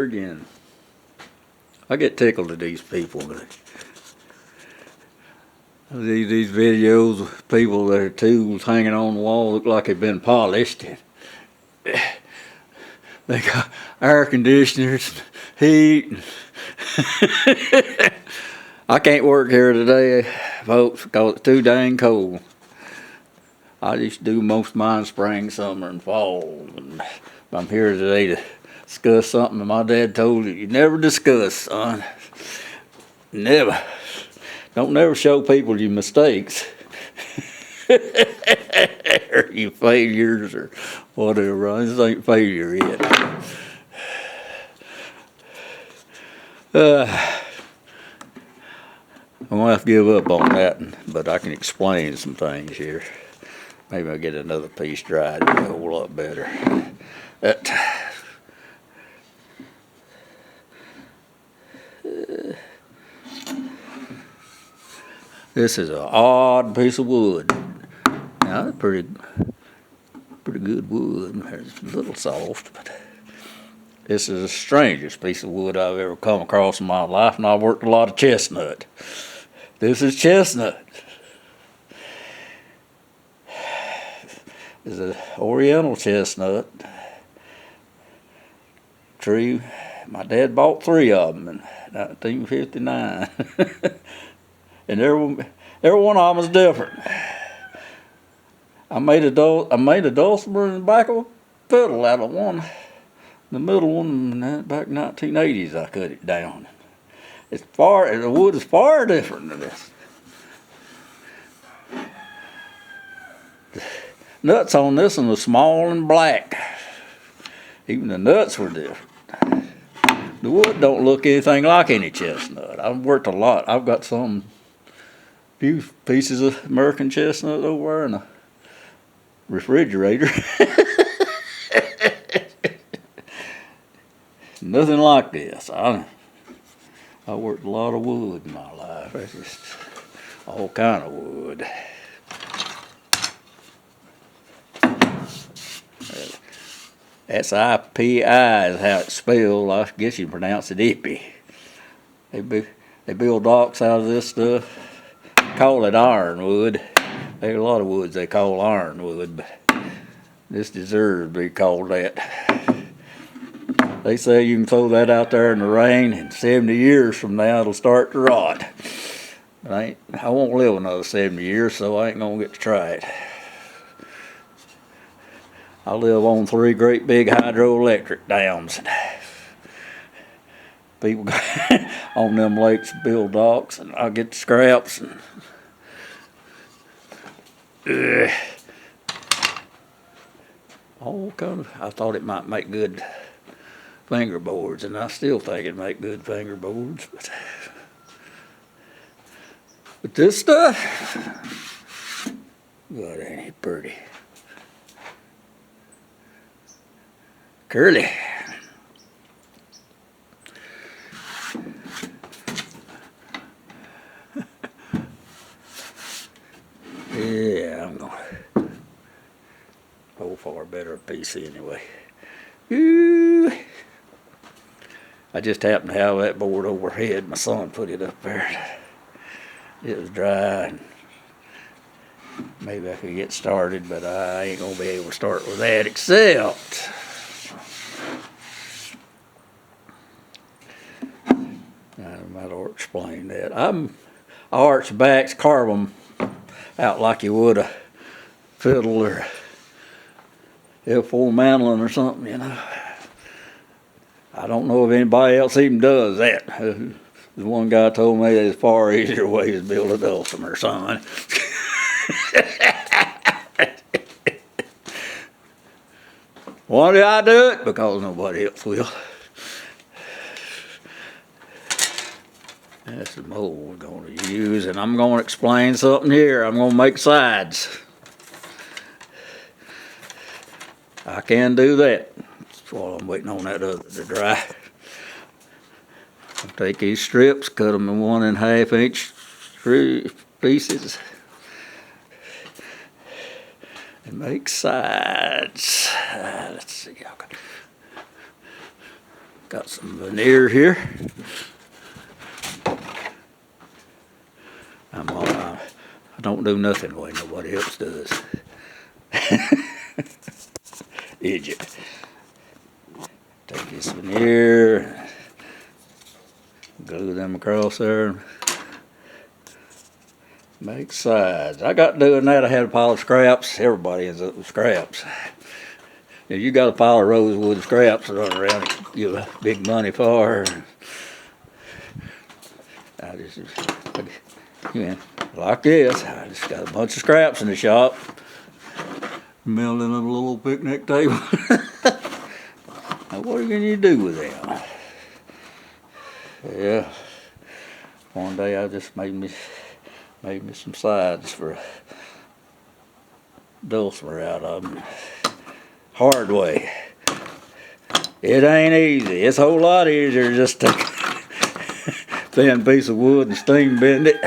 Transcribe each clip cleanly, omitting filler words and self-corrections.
again. I get tickled at these people. These videos of people, their tools hanging on the wall look like they've been polished. They got air conditioners, heat. I can't work here today, folks, because it's too dang cold. I used to do most of mine spring, summer, and fall. And I'm here today to discuss something that my dad told you never discuss, son. Never. Don't never show people your mistakes. Or your failures or whatever. This ain't failure yet. I'm going to have to give up on that, but I can explain some things here. Maybe I'll get another piece dried a whole lot better. This is an odd piece of wood. Now, it's pretty good wood. It's a little soft, but this is the strangest piece of wood I've ever come across in my life, and I've worked a lot of chestnut. This is chestnut. It's an oriental chestnut tree. My dad bought 3 of them in 1959. And every one of them is different. I made a dulcimer in the back of a fiddle out of one. The middle one, back in the 1980s, I cut it down. The wood is far different than this. The nuts on this one were small and black. Even the nuts were different. The wood don't look anything like any chestnut. I've worked a lot. I've got few pieces of American chestnut over there in a refrigerator. Nothing like this. I worked a lot of wood in my life. That's just all kind of wood. That's IPI is how it's spelled. I guess you pronounce it ippy. They build docks out of this stuff. Call it ironwood. There's a lot of woods they call ironwood, but this deserves to be called that. They say you can throw that out there in the rain, and 70 years from now it'll start to rot. I won't live another 70 years, so I ain't gonna get to try it. I live on 3 great big hydroelectric dams. People on them lakes build docks, and I get the scraps. All kind of. I thought it might make good fingerboards, and I still think it'd make good fingerboards. But this stuff, God, ain't it pretty? Curly. Yeah, I'm gonna go for a better piece anyway. Ooh. I just happened to have that board overhead. My son put it up there. It was dry, and maybe I could get started, but I ain't gonna be able to start with that except I might ought to explain that. I arch backs, carve them out like you would a fiddle or F4 mandolin or something, you know. I don't know if anybody else even does that. The one guy told me there's far easier ways to build a dulcimer, son. Why do I do it? Because nobody else will. That's the mold we're going to use, and I'm going to explain something here. I'm going to make sides. I can do that. That's while I'm waiting on that other to dry. I'll take these strips, cut them in 1 1/2 inch pieces, and make sides. Let's see. Got some veneer here. I don't do nothing the way nobody else does. Idiot. Take this veneer, glue them across there, make sides. I got doing that. I had a pile of scraps. Everybody ends up with scraps. If you got a pile of rosewood scraps running around, you have big money for. I just, like this. I just got a bunch of scraps in the shop. Building a little picnic table. Now, what are you going to do with them? Yeah. One day I just made me some sides for a dulcimer out of them. Hard way. It ain't easy. It's a whole lot easier just to take a thin piece of wood and steam bend it.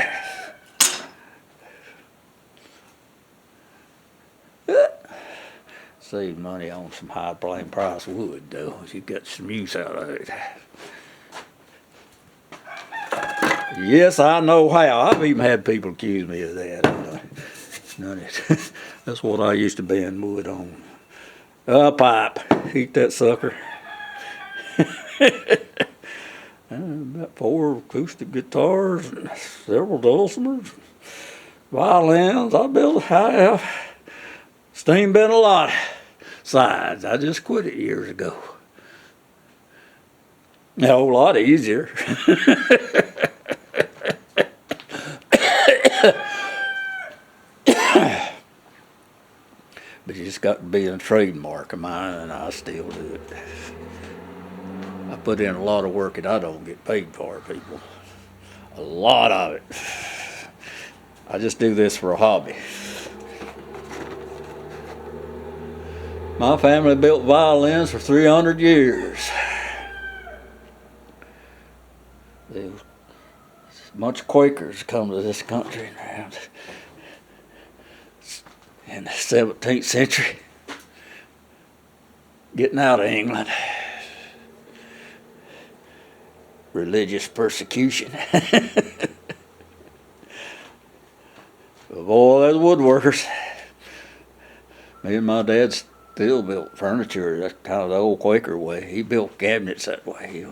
Save money on some high plain price wood though. You get some use out of it. Yes, I know how. I've even had people accuse me of that. That's what I used to bend wood on. A pipe. Heat that sucker. About 4 acoustic guitars, and several dulcimers, violins. I have steam bent a lot of sides. I just quit it years ago. A whole lot easier. But it's got to be a trademark of mine, and I still do it. I put in a lot of work that I don't get paid for, people. A lot of it. I just do this for a hobby. My family built violins for 300 years. There was a bunch of Quakers come to this country in the 17th century, getting out of England. Religious persecution. Of all those woodworkers, me and my dad still built furniture. That's kind of the old Quaker way. He built cabinets that way.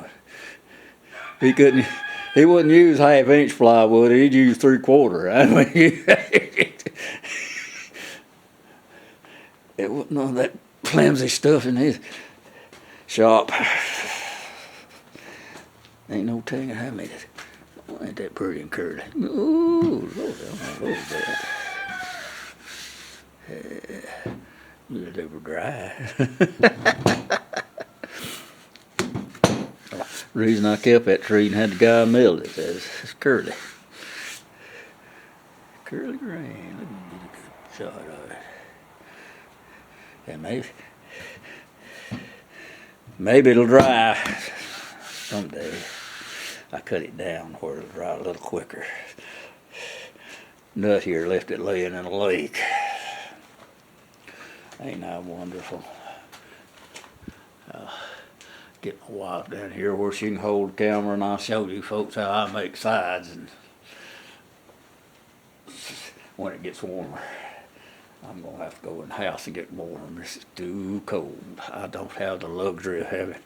He wouldn't use 1/2 inch plywood. He'd use 3/4. I mean, it wasn't none of that flimsy stuff in his shop. Ain't no telling how many. Ain't that pretty and curly? Ooh, Lord, I love that. Let it dry. The reason I kept that tree and had the guy mill it is it's curly. Curly grain. Let me get a good shot of it. And maybe it'll dry someday. I cut it down where it'll dry a little quicker. Nut here left it laying in a lake. Ain't that wonderful? Get my wife down here where she can hold the camera and I'll show you folks how I make sides and when it gets warmer. I'm going to have to go in the house and get warm. This is too cold. I don't have the luxury of having.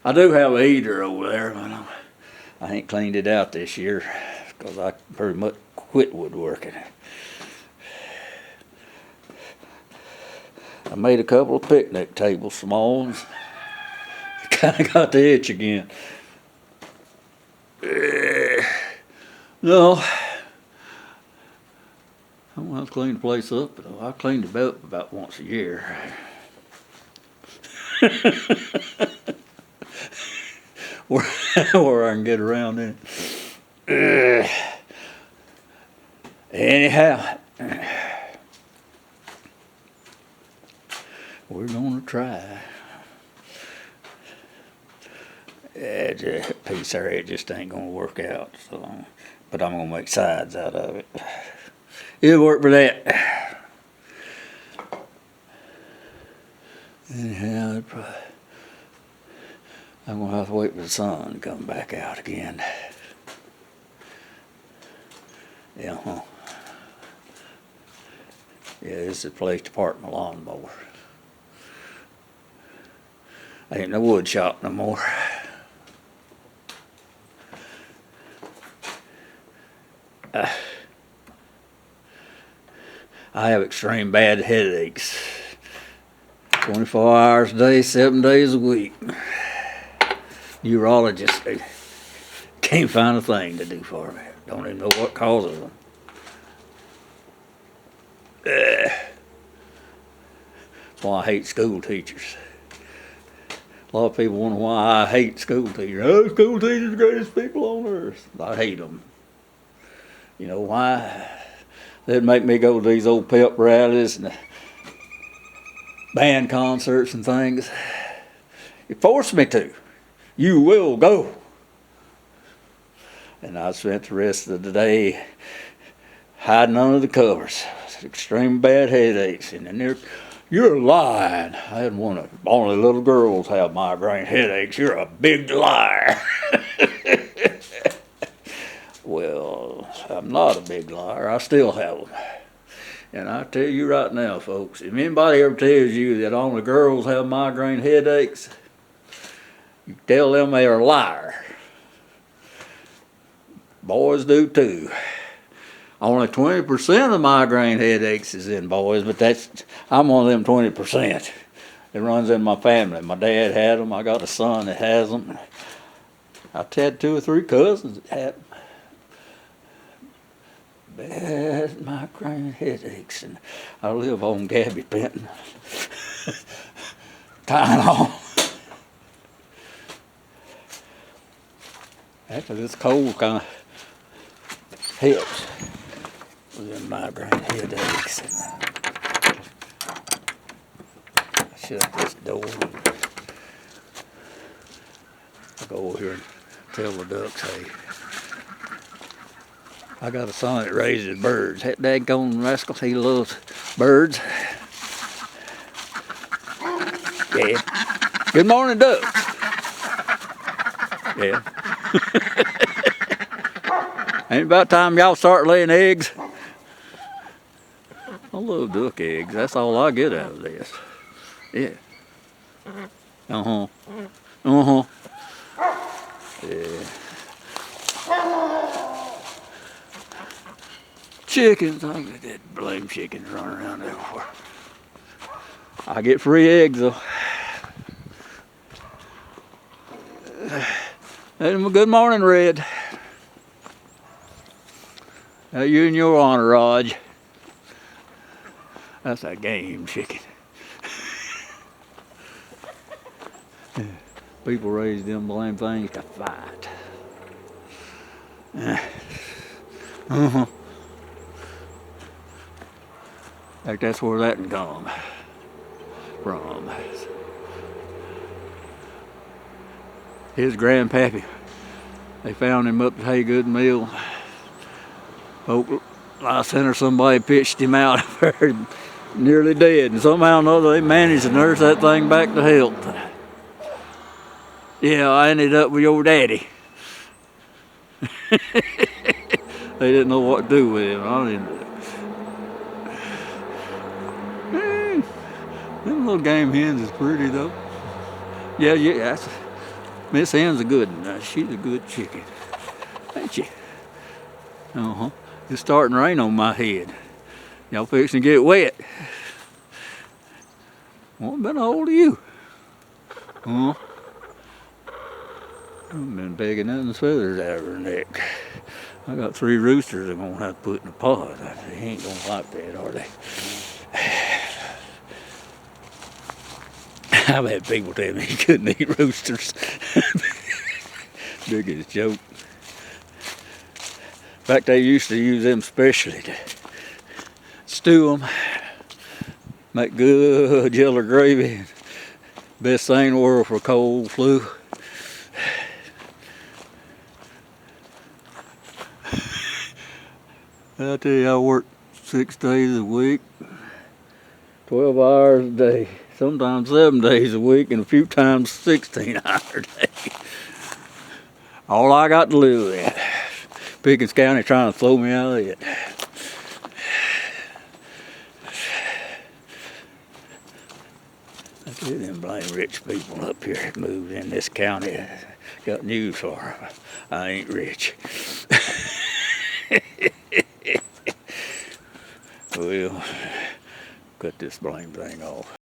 I do have a heater over there, but I ain't cleaned it out this year because I pretty much quit woodworking. I made a couple of picnic tables, small ones. Kind of got the itch again. No, I don't have to clean the place up, but I clean it up about once a year. where I can get around in it. Anyhow, we're gonna try. That piece there, it just ain't gonna work out. So, but I'm gonna make sides out of it. It'll work for that. Anyhow, I'm gonna have to wait for the sun to come back out again. Yeah, huh? Yeah, this is the place to park my lawnmower. Ain't no wood shop no more. I have extreme bad headaches. 24 hours a day, 7 days a week. Neurologists, they can't find a thing to do for me. Don't even know what causes them. That's why I hate school teachers. A lot of people wonder why I hate school teachers. Oh, school teachers are the greatest people on earth. I hate them. You know why? They'd make me go to these old pep rallies and band concerts and things. You force me to. You will go. And I spent the rest of the day hiding under the covers. Extreme bad headaches. And then you're lying. I had one of only little girls have migraine headaches. You're a big liar. Well, I'm not a big liar. I still have them. And I tell you right now, folks, if anybody ever tells you that only girls have migraine headaches, you tell them they're a liar. Boys do too. Only 20% of migraine headaches is in boys, but I'm one of them 20%. It runs in my family. My dad had them. I got a son that has them. I've had 2 or 3 cousins that had them. Bad migraine headaches, and I live on Gabby Penton. Tylenol. Actually, this cold kind of helps with them migraine headaches. Shut this door. I'll go over here and tell the ducks, hey, I got a son that raises birds. That daggone rascal, he loves birds. Yeah. Good morning, ducks. Yeah. Ain't about time y'all start laying eggs. I love duck eggs. That's all I get out of this. Yeah. Uh-huh. Uh-huh. Yeah. Chickens, I get that blame chickens running around everywhere. I get free eggs though. Good morning, Red. You and your entourage. That's a game chicken. People raise them blame things to fight. Uh-huh. In fact, that's where that come from. His grandpappy, they found him up at Haygood Mill. Oak Life Center, somebody pitched him out there, nearly dead. And somehow or another, they managed to nurse that thing back to health. Yeah, I ended up with your daddy. They didn't know what to do with him. I didn't. Them little game hens is pretty though. Yeah, that's Miss Hen's a good one. She's a good chicken, ain't she? Uh-huh. It's starting to rain on my head. Y'all fixing to get wet. What been a hold of you? Huh? I've been begging them feathers out of her neck. I got 3 roosters I'm gonna have to put in a pod. They ain't gonna like that, are they? I've had people tell me you couldn't eat roosters. Biggest joke. In fact, they used to use them specially to stew them, make good jelly gravy. Best thing in the world for cold flu. I tell you, I work 6 days a week, 12 hours a day, sometimes 7 days a week, and a few times 16-hour days. All I got to live with. Pickens County trying to throw me out of it. Look at them blame rich people up here that moved in this county. Got news for them. I ain't rich. Well, cut this blame thing off.